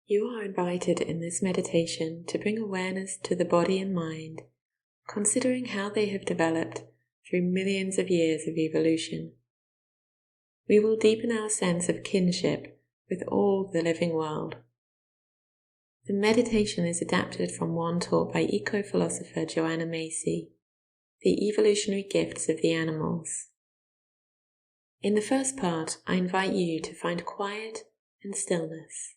You are invited in this meditation to bring awareness to the body and mind, considering how they have developed through millions of years of evolution. We will deepen our sense of kinship with all the living world. The meditation is adapted from one taught by eco-philosopher Joanna Macy, The Evolutionary Gifts of the Animals. In the first part, I invite you to find quiet and stillness.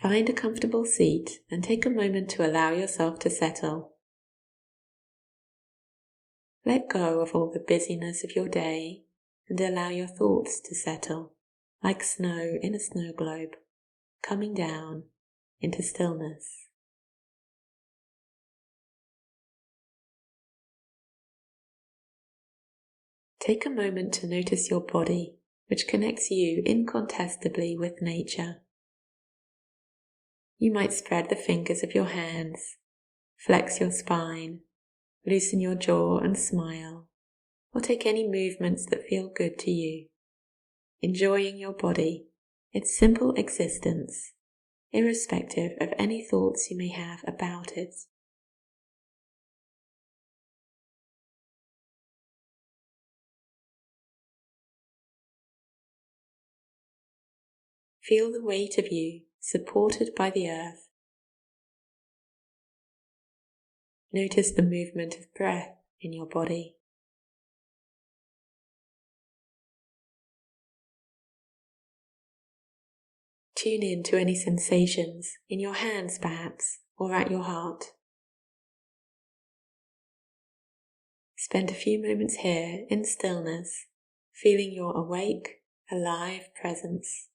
Find a comfortable seat and take a moment to allow yourself to settle. Let go of all the busyness of your day and allow your thoughts to settle, like snow in a snow globe, coming down into stillness. Take a moment to notice your body, which connects you incontestably with nature. You might spread the fingers of your hands, flex your spine, loosen your jaw and smile, or take any movements that feel good to you, enjoying your body, its simple existence, irrespective of any thoughts you may have about it. Feel the weight of you supported by the earth. Notice the movement of breath in your body. Tune in to any sensations in your hands perhaps, or at your heart. Spend a few moments here in stillness, feeling your awake, alive presence.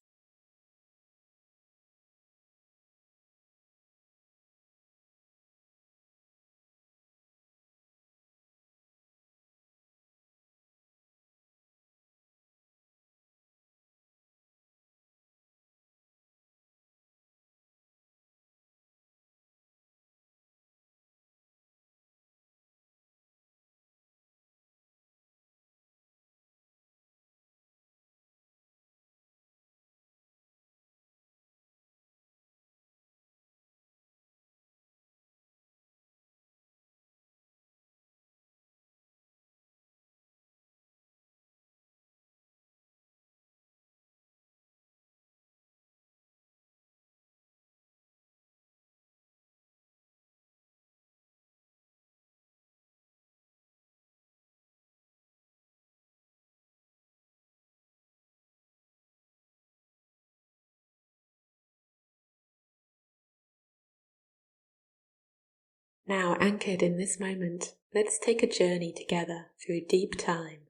Now, anchored in this moment, let's take a journey together through deep time.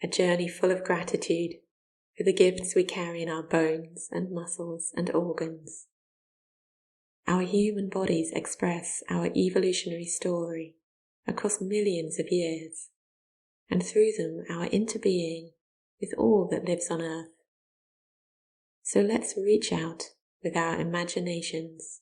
A journey full of gratitude for the gifts we carry in our bones and muscles and organs. Our human bodies express our evolutionary story across millions of years, and through them our interbeing with all that lives on Earth. So let's reach out with our imaginations.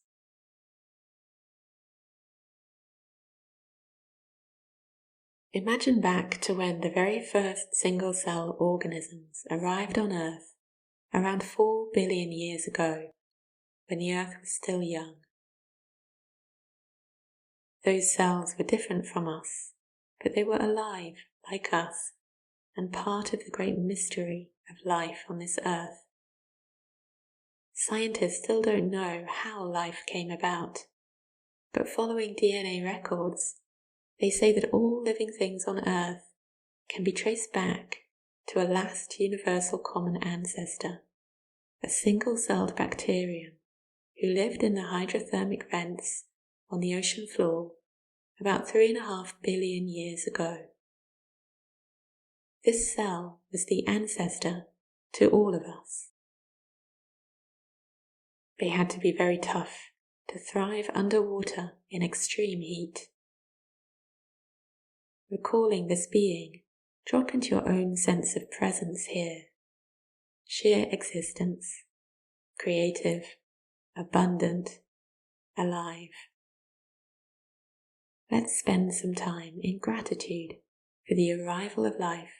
Imagine back to when the very first single-cell organisms arrived on Earth around 4 billion years ago, when the Earth was still young. Those cells were different from us, but they were alive like us and part of the great mystery of life on this Earth. Scientists still don't know how life came about, but following DNA records, they say that all living things on Earth can be traced back to a last universal common ancestor, a single-celled bacterium who lived in the hydrothermic vents on the ocean floor about 3.5 billion years ago. This cell was the ancestor to all of us. They had to be very tough to thrive underwater in extreme heat. Recalling this being, drop into your own sense of presence here. Sheer existence, creative, abundant, alive. Let's spend some time in gratitude for the arrival of life.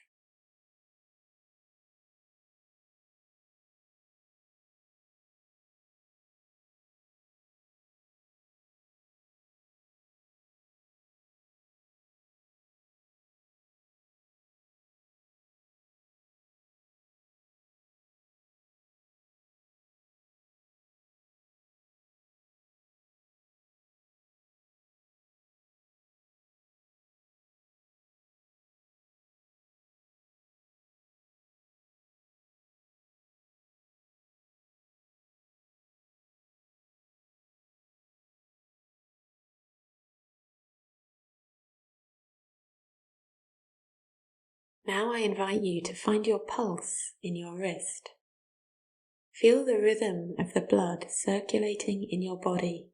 Now I invite you to find your pulse in your wrist. Feel the rhythm of the blood circulating in your body.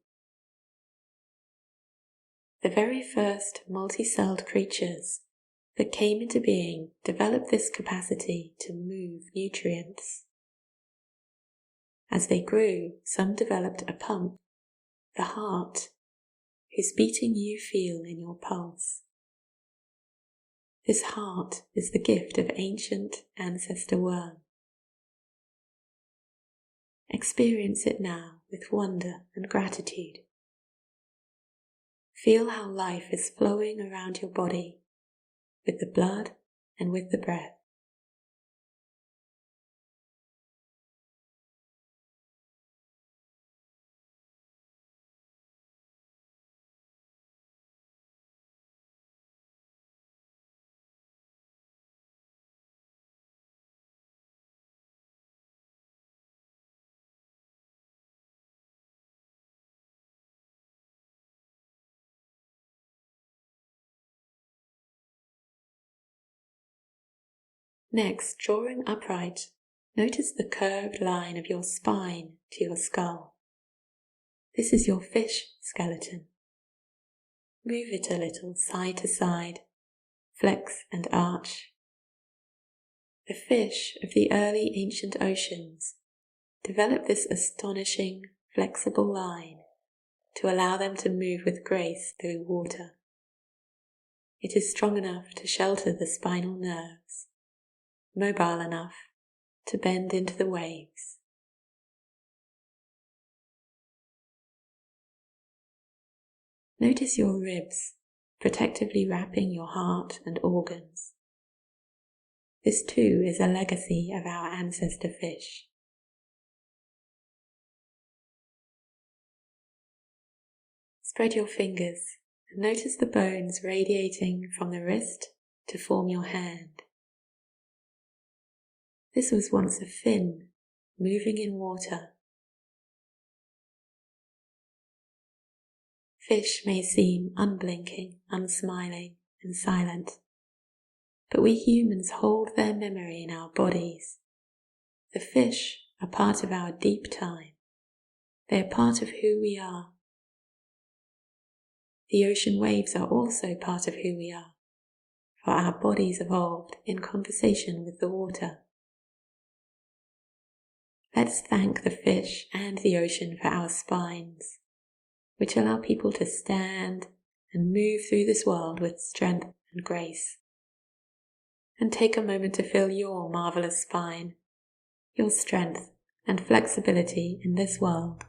The very first multi-celled creatures that came into being developed this capacity to move nutrients. As they grew, some developed a pump, the heart, whose beating you feel in your pulse. This heart is the gift of ancient ancestor worm. Experience it now with wonder and gratitude. Feel how life is flowing around your body, with the blood and with the breath. Next, drawing upright, notice the curved line of your spine to your skull. This is your fish skeleton. Move it a little side to side, flex and arch. The fish of the early ancient oceans developed this astonishing, flexible line to allow them to move with grace through water. It is strong enough to shelter the spinal nerves, mobile enough to bend into the waves. Notice your ribs protectively wrapping your heart and organs. This too is a legacy of our ancestor fish. Spread your fingers and notice the bones radiating from the wrist to form your hand. This was once a fin moving in water. Fish may seem unblinking, unsmiling, and silent, but we humans hold their memory in our bodies. The fish are part of our deep time. They are part of who we are. The ocean waves are also part of who we are, for our bodies evolved in conversation with the water. Let's thank the fish and the ocean for our spines, which allow people to stand and move through this world with strength and grace. And take a moment to feel your marvelous spine, your strength and flexibility in this world.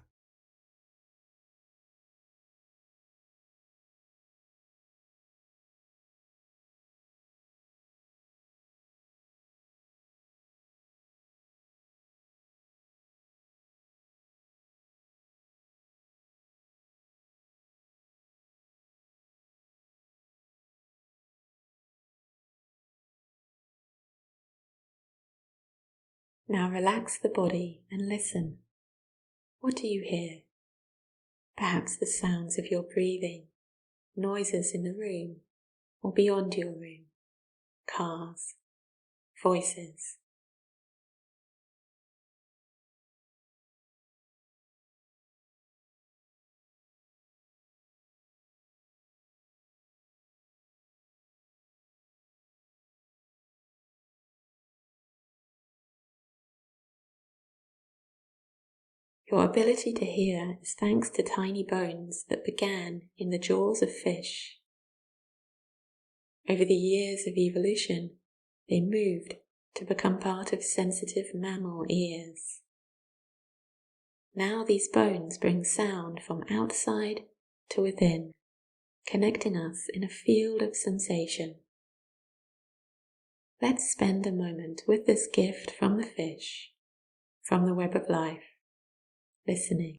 Now relax the body and listen. What do you hear? Perhaps the sounds of your breathing, noises in the room or beyond your room, cars, voices. Your ability to hear is thanks to tiny bones that began in the jaws of fish. Over the years of evolution, they moved to become part of sensitive mammal ears. Now these bones bring sound from outside to within, connecting us in a field of sensation. Let's spend a moment with this gift from the fish, from the web of life, listening.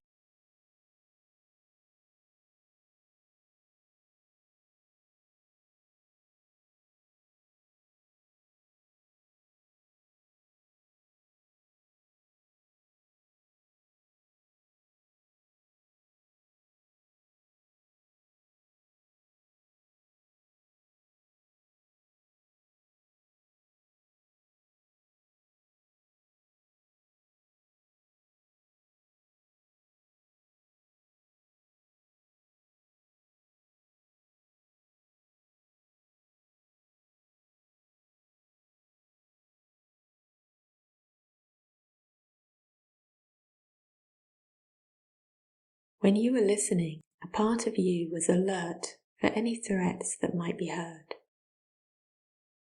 When you were listening, a part of you was alert for any threats that might be heard.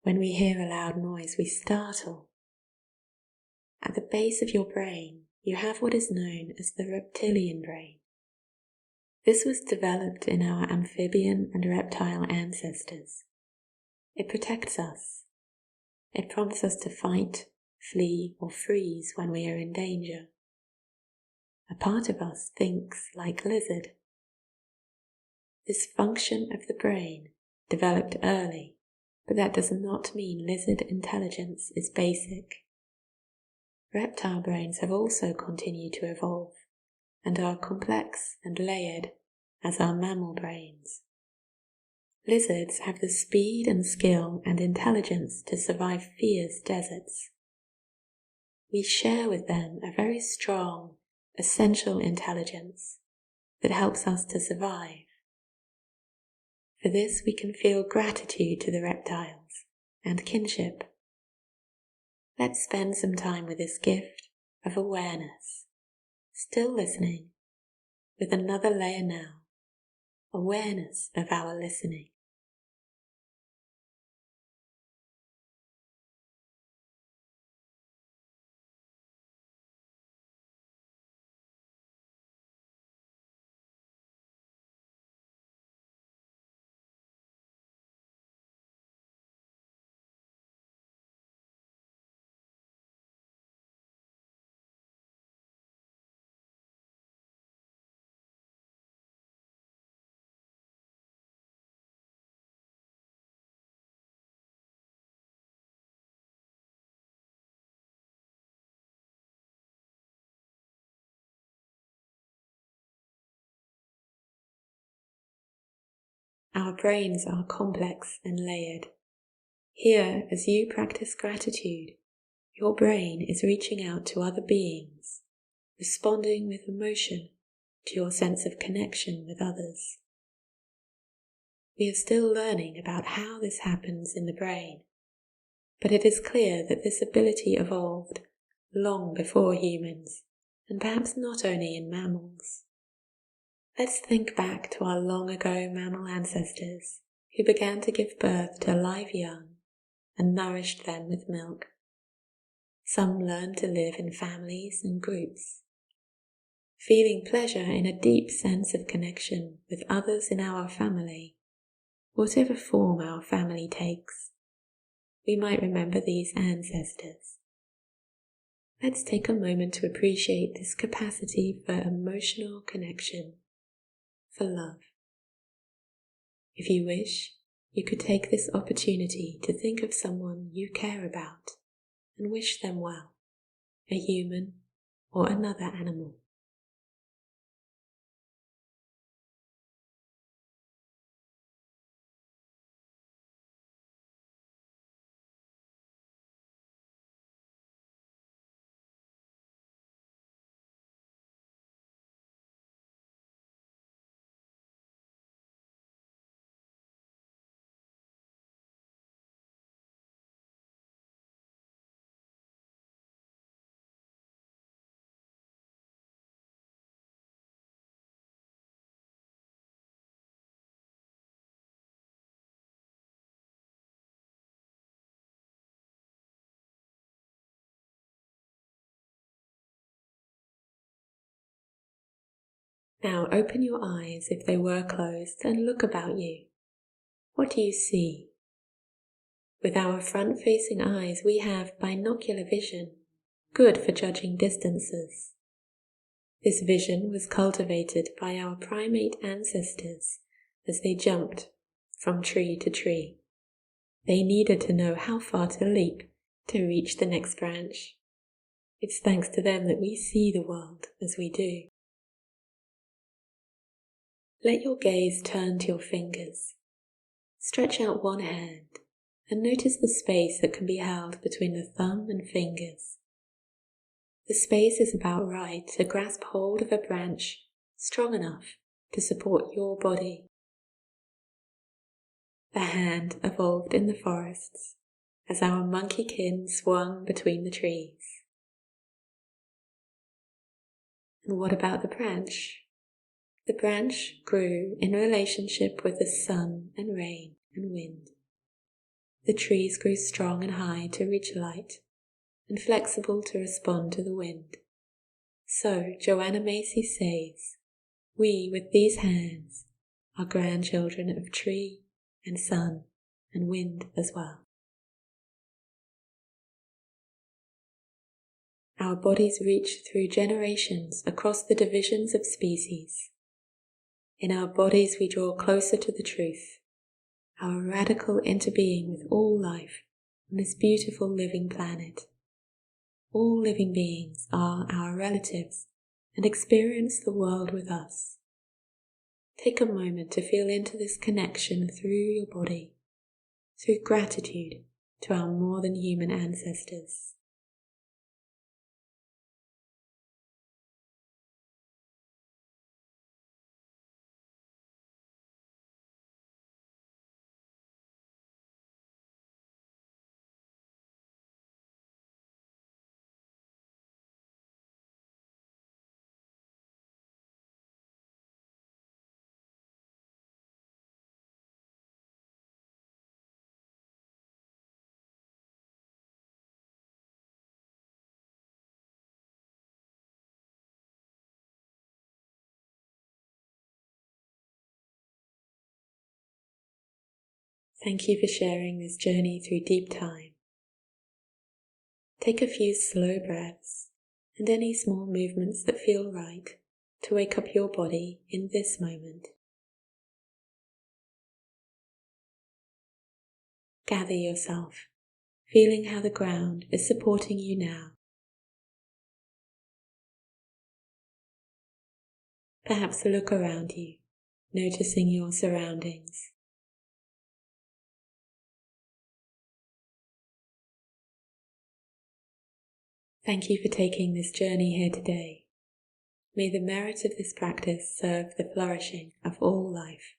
When we hear a loud noise, we startle. At the base of your brain, you have what is known as the reptilian brain. This was developed in our amphibian and reptile ancestors. It protects us. It prompts us to fight, flee, or freeze when we are in danger. A part of us thinks like lizard. This function of the brain developed early, but that does not mean lizard intelligence is basic. Reptile brains have also continued to evolve and are complex and layered as are mammal brains. Lizards have the speed and skill and intelligence to survive fierce deserts. We share with them a very strong, essential intelligence that helps us to survive. For this we can feel gratitude to the reptiles and kinship. Let's spend some time with this gift of awareness, still listening, with another layer now, awareness of our listening. Our brains are complex and layered. Here, as you practice gratitude, your brain is reaching out to other beings, responding with emotion to your sense of connection with others. We are still learning about how this happens in the brain, but it is clear that this ability evolved long before humans, and perhaps not only in mammals. Let's think back to our long ago mammal ancestors who began to give birth to live young and nourished them with milk. Some learned to live in families and groups, feeling pleasure in a deep sense of connection with others in our family, whatever form our family takes. We might remember these ancestors. Let's take a moment to appreciate this capacity for emotional connection, for love. If you wish, you could take this opportunity to think of someone you care about and wish them well, a human or another animal. Now open your eyes if they were closed and look about you. What do you see? With our front-facing eyes we have binocular vision, good for judging distances. This vision was cultivated by our primate ancestors as they jumped from tree to tree. They needed to know how far to leap to reach the next branch. It's thanks to them that we see the world as we do. Let your gaze turn to your fingers. Stretch out one hand and notice the space that can be held between the thumb and fingers. The space is about right to grasp hold of a branch strong enough to support your body. The hand evolved in the forests as our monkey kin swung between the trees. And what about the branch? The branch grew in relationship with the sun and rain and wind. The trees grew strong and high to reach light, and flexible to respond to the wind. So Joanna Macy says, we with these hands are grandchildren of tree and sun and wind as well. Our bodies reach through generations across the divisions of species. In our bodies we draw closer to the truth, our radical interbeing with all life on this beautiful living planet. All living beings are our relatives and experience the world with us. Take a moment to feel into this connection through your body, through gratitude to our more than human ancestors. Thank you for sharing this journey through deep time. Take a few slow breaths and any small movements that feel right to wake up your body in this moment. Gather yourself, feeling how the ground is supporting you now. Perhaps look around you, noticing your surroundings. Thank you for taking this journey here today. May the merit of this practice serve the flourishing of all life.